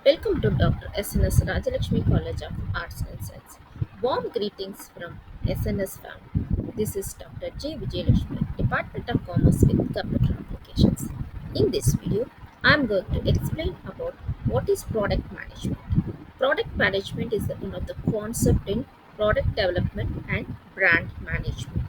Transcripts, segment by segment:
Welcome to Dr. SNS Rajalakshmi College of Arts and Science. Warm greetings from SNS fam. This is Dr. J. Vijayalakshmi, Department of Commerce with Computer Applications. In this video, I am going to explain about what is product management. Product management is one of the concept in product development and brand management.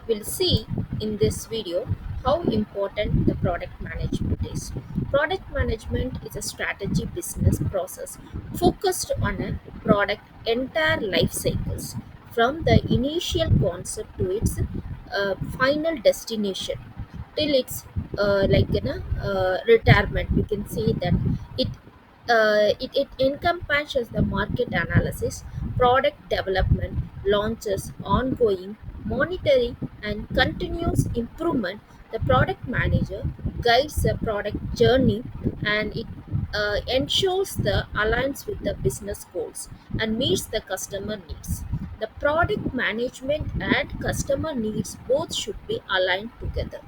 We'll see in this video how important the product management is. Product management is a strategy business process focused on a product entire life cycles from the initial concept to its final destination till its retirement. We can say that it encompasses the market analysis, product development, launches, ongoing monitoring, and continuous improvement. The product manager guides the product journey and it ensures the aligns with the business goals and meets the customer needs. The product management and customer needs both should be aligned together.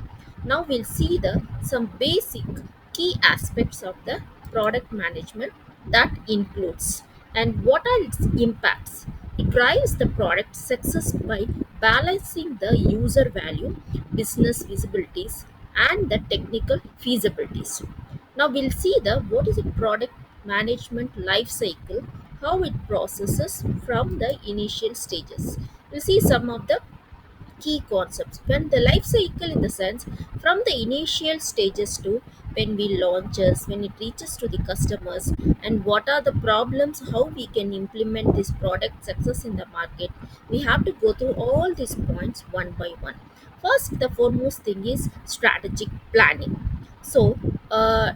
Now we'll see the some basic key aspects of the product management that includes and what are its impacts. It drives the product success by balancing the user value, business visibilities, and the technical feasibilities. Now we'll see the what is a product management life cycle, how it processes from the initial stages. We'll see some of the key concepts when the life cycle in the sense from the initial stages to when we launches, when it reaches to the customers, and what are the problems, how we can implement this product success in the market. We have to go through all these points one by one. First, the foremost thing is strategic planning. So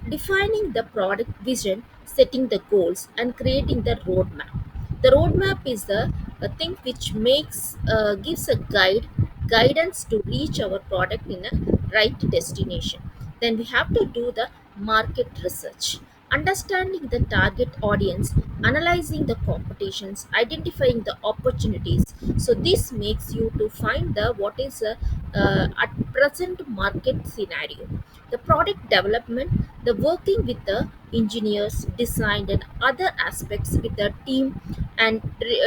defining the product vision, setting the goals, and creating the roadmap. The roadmap is the a thing which makes gives a guidance to reach our product in a right destination. Then we have to do the market research, understanding the target audience, analyzing the competitions, identifying the opportunities. So this makes you to find the what is a at present market scenario. The product development, the working with the engineers, design, and other aspects with the team and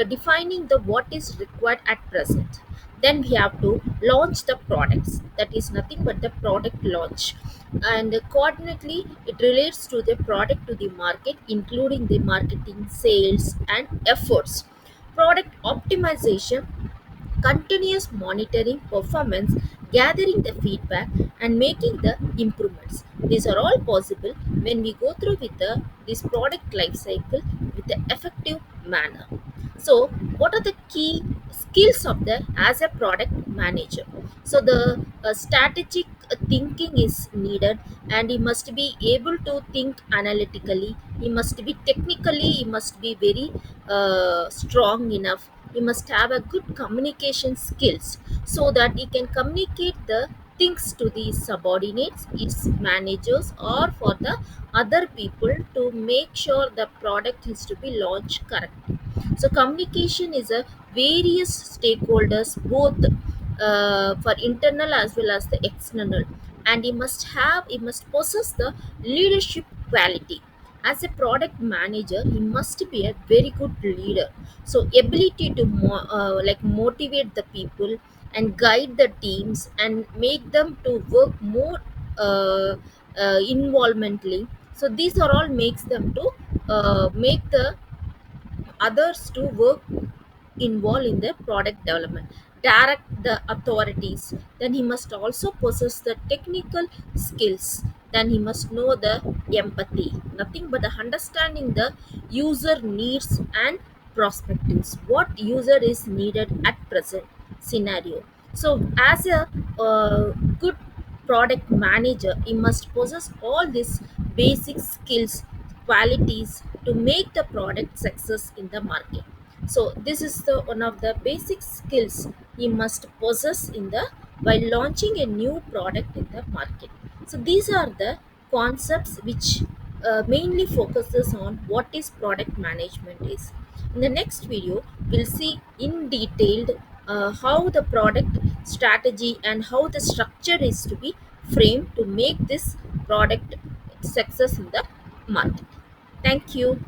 defining the what is required at present. Then we have to launch the products, that is nothing but the product launch, and coordinately it relates to the product to the market including the marketing, sales, and efforts. Product optimization, continuous monitoring performance, gathering the feedback, and making the improvements. These are all possible when we go through with the this product life cycle with the effective manner. So what are the key skills of the as a product manager? So the strategic thinking is needed, and he must be able to think analytically, he must be technically, he must be very strong enough, he must have a good communication skills so that he can communicate the things to the subordinates, its managers, or for the other people to make sure the product is to be launched correctly. So communication is a various stakeholders both for internal as well as the external, and he must possess the leadership quality. As a product manager, he must be a very good leader. So ability to motivate the people and guide the teams and make them to work more involvemently. So these are all makes them to make the others to work involved in the product development, direct the authorities. Then he must also possess the technical skills. Then he must know the empathy, nothing but the understanding the user needs and perspectives, what user is needed at present scenario. So as a good product manager, he must possess all these basic skills, qualities to make the product success in the market. So this is the one of the basic skills he must possess in the while launching a new product in the market. So these are the concepts which mainly focuses on what is product management is. In the next video, we'll see in detailed how the product strategy and how the structure is to be framed to make this product success in the market. Thank you.